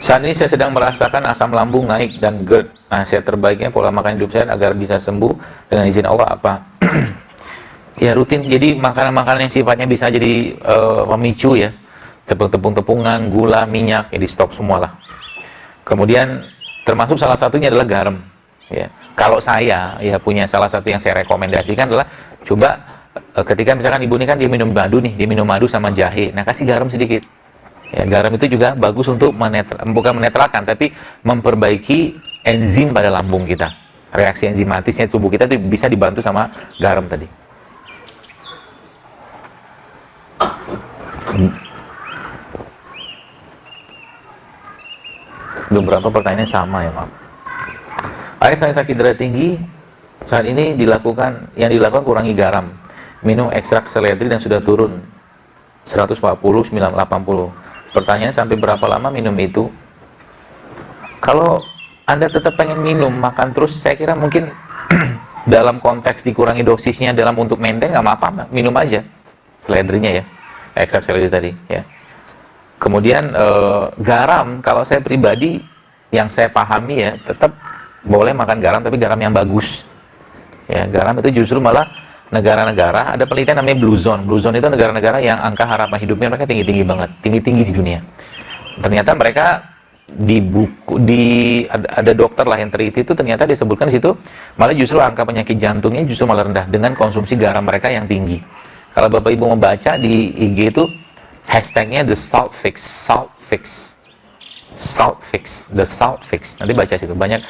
Saat ini saya sedang merasakan asam lambung naik dan GERD. Nasihat terbaiknya pola makan hidup sehat agar bisa sembuh dengan izin Allah apa? Ya rutin, jadi makanan-makanan yang sifatnya bisa jadi memicu ya, tepung-tepungan, gula, minyak, ya di stop semua lah. Kemudian termasuk salah satunya adalah garam. Ya, kalau saya ya punya salah satu yang saya rekomendasikan adalah coba ketika misalkan ibu ini kan dia minum madu nih, dia minum madu sama jahe, nah kasih garam sedikit. Ya, garam itu juga bagus untuk bukan menetralkan, tapi memperbaiki enzim pada lambung kita. Reaksi enzimatisnya tubuh kita itu bisa dibantu sama garam tadi. Beberapa pertanyaan sama ya, maaf. Ayah saya sakit darah tinggi, saat ini yang dilakukan kurangi garam, minum ekstrak seledri dan sudah turun 140, 980. Pertanyaannya sampai berapa lama minum itu? Kalau Anda tetap pengen minum, makan terus, saya kira mungkin dalam konteks dikurangi dosisnya dalam untuk maintain nggak apa-apa, minum aja seledrinya ya, ekstrak seledri tadi ya. Kemudian garam, kalau saya pribadi yang saya pahami ya, tetap boleh makan garam, tapi garam yang bagus. Ya, garam itu justru malah negara-negara, ada penelitian namanya Blue Zone. Blue Zone itu negara-negara yang angka harapan hidupnya mereka tinggi-tinggi banget, tinggi-tinggi di dunia. Ternyata mereka ada dokter lah yang teliti itu ternyata disebutkan di situ malah justru angka penyakit jantungnya justru malah rendah dengan konsumsi garam mereka yang tinggi. Kalau Bapak Ibu membaca di IG itu hashtagnya the salt fix, the salt fix. Nanti baca situ banyak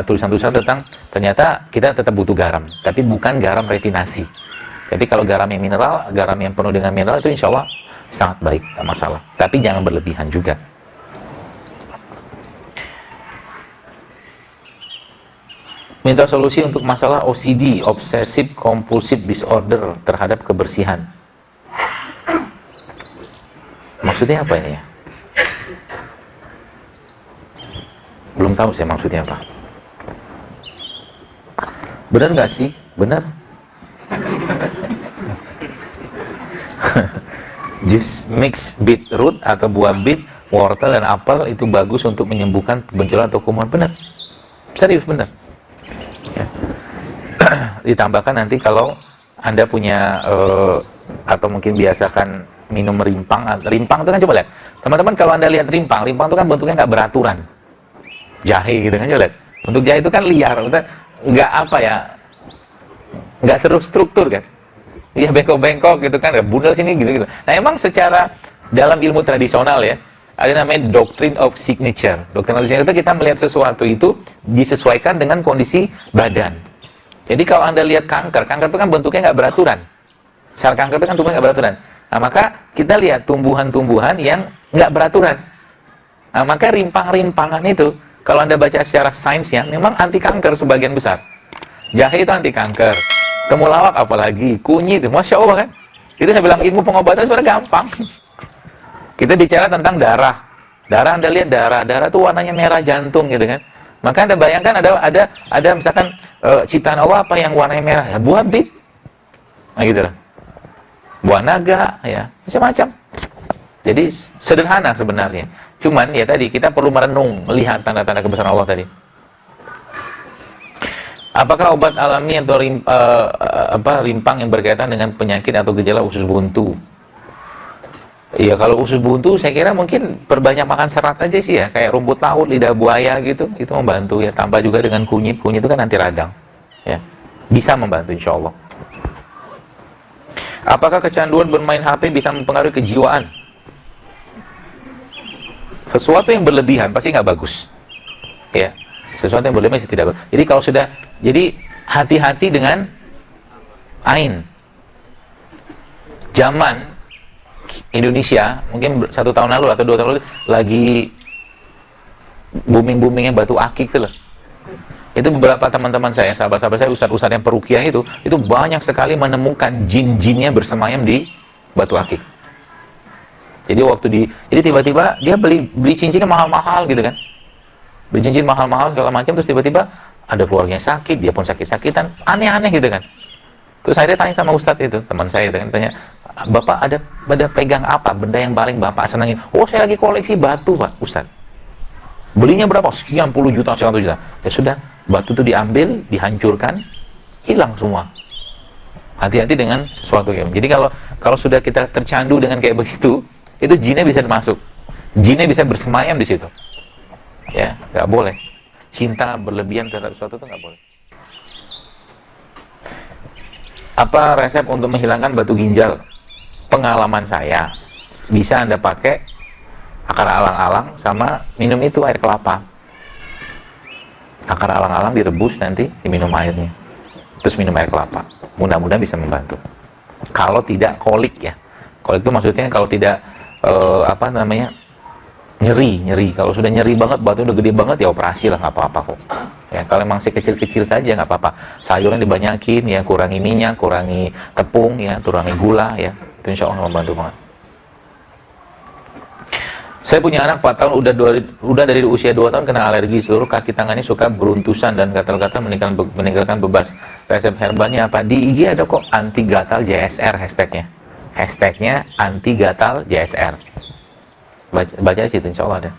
tulisan-tulisan tentang ternyata kita tetap butuh garam, tapi bukan garam refinasi. Jadi kalau garam yang mineral, garam yang penuh dengan mineral itu insya Allah sangat baik, tidak masalah. Tapi jangan berlebihan juga. Minta solusi untuk masalah OCD, Obsessive Compulsive Disorder, terhadap kebersihan. Maksudnya apa ini ya? Belum tahu saya maksudnya apa. Benar nggak sih? Benar. Jus mix beetroot atau buah beet, wortel dan apel itu bagus untuk menyembuhkan benjolan atau kuman. Benar. Serius benar. Ya. Ditambahkan nanti kalau Anda punya atau mungkin biasakan minum rimpang. Rimpang itu kan coba lihat. Teman-teman kalau Anda lihat rimpang itu kan bentuknya nggak beraturan. Jahe gitu kan, coba lihat. Untuk jahe itu kan liar, nggak apa ya, nggak terstruktur kan. Iya bengkok-bengkok gitu kan, bundel sini gitu-gitu. Nah emang secara dalam ilmu tradisional ya, ada namanya doctrine of signature. Doctrine of signature itu kita melihat sesuatu itu disesuaikan dengan kondisi badan. Jadi kalau Anda lihat kanker itu kan bentuknya nggak beraturan. Sel kanker itu kan tumbuhnya nggak beraturan. Nah maka kita lihat tumbuhan-tumbuhan yang nggak beraturan. Nah maka rimpang-rimpangan itu, kalau Anda baca secara sainsnya, memang anti kanker sebagian besar. Jahe itu anti kanker. Temulawak apalagi, kunyit, Masya Allah kan. Itu saya bilang ilmu pengobatan sebenarnya gampang. Kita bicara tentang darah. Darah, Anda lihat darah itu warnanya merah jantung gitu kan. Maka Anda bayangkan ada misalkan ciptaan Allah apa yang warnanya merah? Ya, buah bit. Nah gitu lah. Buah naga, ya macam-macam. Jadi sederhana sebenarnya. Cuman ya tadi kita perlu merenung, melihat tanda-tanda kebesaran Allah tadi. Apakah obat alami atau rimpang yang berkaitan dengan penyakit atau gejala usus buntu? Iya, kalau usus buntu saya kira mungkin perbanyak makan serat aja sih ya, kayak rumput laut, lidah buaya gitu, itu membantu ya. Tambah juga dengan kunyit itu kan anti radang, ya, bisa membantu insya Allah. Apakah kecanduan bermain HP bisa mempengaruhi kejiwaan? Sesuatu yang berlebihan pasti nggak bagus, ya. Sesuatu yang berlebihan pasti tidak bagus. Jadi kalau sudah, jadi hati-hati dengan ain. Zaman Indonesia mungkin 1 tahun lalu atau 2 tahun lalu lagi booming-boomingnya batu akik itu loh. Itu beberapa teman-teman saya, sahabat-sahabat saya, ustadz-ustadz yang peruqyah itu banyak sekali menemukan jin-jinnya bersemayam di batu akik. Jadi jadi tiba-tiba dia beli cincinnya mahal-mahal gitu kan. Beli cincin mahal-mahal segala macam, terus tiba-tiba ada keluarganya sakit, dia pun sakit-sakitan, aneh-aneh gitu kan. Terus saya tanya sama ustadz itu, teman saya itu kan, tanya, Bapak ada pegang apa, benda yang paling Bapak senangin? Oh, saya lagi koleksi batu Pak, Ustadz. Belinya berapa? Sekian puluh juta, 100 juta. Ya sudah, batu itu diambil, dihancurkan, hilang semua. Hati-hati dengan sesuatu kayak. Jadi kalau sudah kita tercandu dengan kayak begitu, itu jinnya bisa masuk. Jinnya bisa bersemayam di situ. Ya, nggak boleh. Cinta berlebihan terhadap sesuatu itu nggak boleh. Apa resep untuk menghilangkan batu ginjal? Pengalaman saya, bisa Anda pakai akar alang-alang sama minum itu air kelapa. Akar alang-alang direbus, nanti diminum airnya, terus minum air kelapa. Mudah-mudahan bisa membantu. Kalau tidak kolik ya, kolik itu maksudnya kalau tidak nyeri. Kalau sudah nyeri banget, batu udah gede banget, ya operasi lah, nggak apa-apa kok. Ya, kalau memang kecil-kecil saja nggak apa-apa. Sayurnya dibanyakin ya, kurangi minyak, kurangi tepung ya, kurangi gula ya, itu insya Allah membantu banget. Saya punya anak 4 tahun, udah dari usia 2 tahun kena alergi, seluruh kaki tangannya suka beruntusan dan gatal-gatal meninggalkan bebas. Resep herbalnya apa? Di IG ada kok, anti gatal JSR hashtagnya. Hashtagnya anti gatal JSR. Baca di situ, insya Allah ada.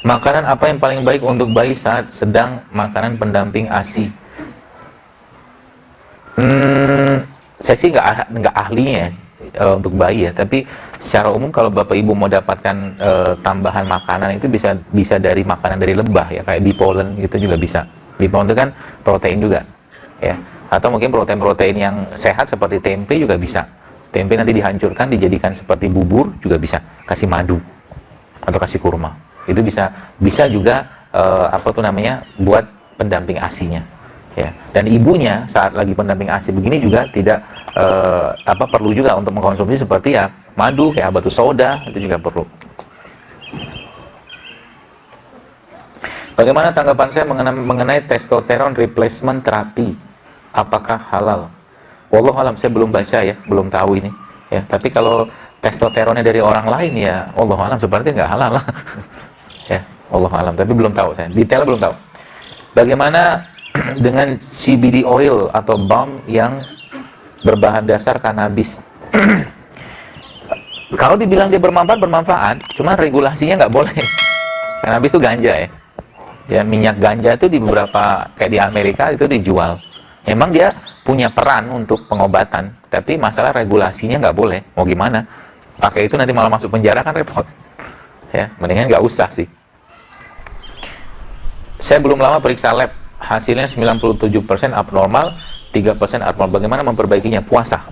Makanan apa yang paling baik untuk bayi saat sedang makanan pendamping ASI? Saya sih nggak ahlinya untuk bayi ya, tapi secara umum kalau bapak ibu mau dapatkan tambahan makanan itu bisa dari makanan dari lebah ya, kayak bee pollen gitu juga bisa. Bee pollen itu kan protein juga ya, atau mungkin protein yang sehat seperti tempe juga bisa. Tempe nanti dihancurkan dijadikan seperti bubur juga bisa, kasih madu atau kasih kurma, itu bisa juga buat pendamping ASI-nya ya. Dan ibunya saat lagi pendamping ASI begini juga tidak perlu juga untuk mengkonsumsi seperti ya madu kayak batu soda, itu juga perlu. Bagaimana tanggapan saya mengenai testosteron replacement terapi? Apakah halal? Wallahualam, saya belum baca ya, belum tahu ini ya. Tapi kalau testosteronnya dari orang lain ya, wallahualam seperti nggak halal lah. Ya, wallahualam. Tapi belum tahu saya, detail belum tahu. Bagaimana dengan CBD oil atau balm yang berbahan dasar kanabis? Kalau dibilang dia bermanfaat, cuma regulasinya nggak boleh. Kanabis itu ganja ya. Ya, minyak ganja itu di beberapa, kayak di Amerika itu dijual. Memang dia punya peran untuk pengobatan, tapi masalah regulasinya nggak boleh. Mau gimana? Pakai itu nanti malah masuk penjara kan repot. Ya, mendingan nggak usah sih. Saya belum lama periksa lab, hasilnya 97% abnormal, 3% abnormal. Bagaimana memperbaikinya? Puasa.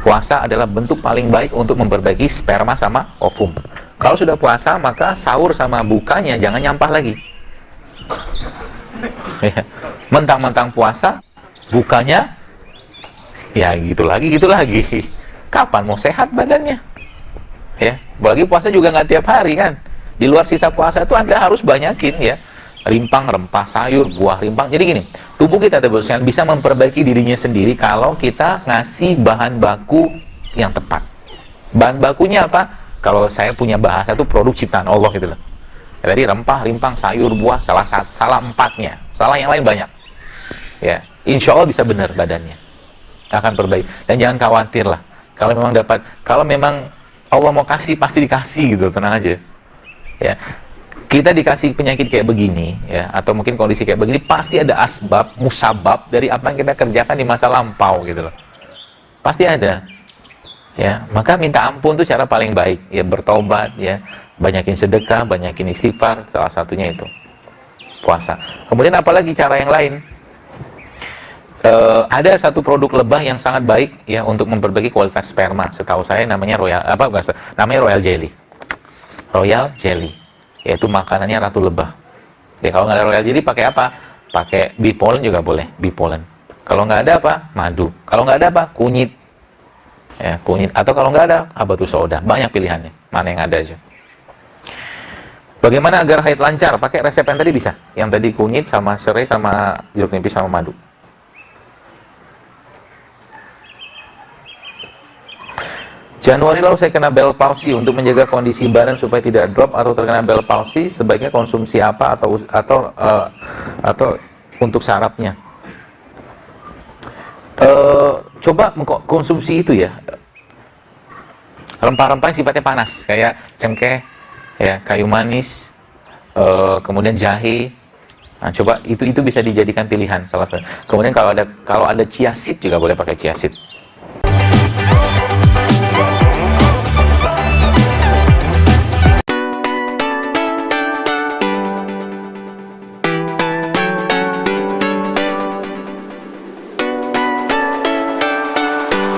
Puasa adalah bentuk paling baik untuk memperbaiki sperma sama ovum. Kalau sudah puasa, maka sahur sama bukanya jangan nyampah lagi. Ya. Mentang-mentang puasa, bukanya ya gitu lagi. Kapan mau sehat badannya? Ya, bagi puasa juga nggak tiap hari kan. Di luar sisa puasa itu Anda harus banyakin ya, rimpang, rempah, sayur, buah rimpang. Jadi gini, tubuh kita bisa memperbaiki dirinya sendiri kalau kita ngasih bahan baku yang tepat. Bahan bakunya apa? Kalau saya punya bahasa itu produk ciptaan Allah gitu loh. Jadi rempah, rimpang, sayur, buah, salah 4-nya. Salah yang lain banyak. Ya, insya Allah bisa benar badannya, akan perbaiki. Dan jangan khawatir lah, kalau memang Allah mau kasih, pasti dikasih gitu, tenang aja ya. Kita dikasih penyakit kayak begini ya, atau mungkin kondisi kayak begini, pasti ada asbab, musabab dari apa yang kita kerjakan di masa lampau gitu loh, pasti ada ya. Maka minta ampun itu cara paling baik ya, bertobat ya, banyakin sedekah, banyakin istighfar, salah satunya itu puasa. Kemudian apalagi cara yang lain? Ada satu produk lebah yang sangat baik ya untuk memperbaiki kualitas sperma. Setahu saya namanya Royal Jelly. Royal Jelly, yaitu makanannya ratu lebah. Ya, kalau nggak ada Royal Jelly pakai apa? Pakai bee pollen juga boleh, bee pollen. Kalau nggak ada apa? Madu. Kalau nggak ada apa? Kunyit. Ya, kunyit. Atau kalau nggak ada, batu soda. Banyak pilihannya. Mana yang ada aja. Bagaimana agar haid lancar? Pakai resep yang tadi bisa. Yang tadi kunyit sama serai sama jeruk nipis sama madu. Januari lalu saya kena Bell palsy. Untuk menjaga kondisi badan supaya tidak drop atau terkena Bell palsy, sebaiknya konsumsi apa atau untuk sarafnya? Coba konsumsi itu ya. Rempah-rempah yang sifatnya panas, kayak cengkeh, ya, kayu manis, kemudian jahe. Nah, coba itu bisa dijadikan pilihan salah satu. Kemudian kalau ada chia seed juga boleh pakai chia seed.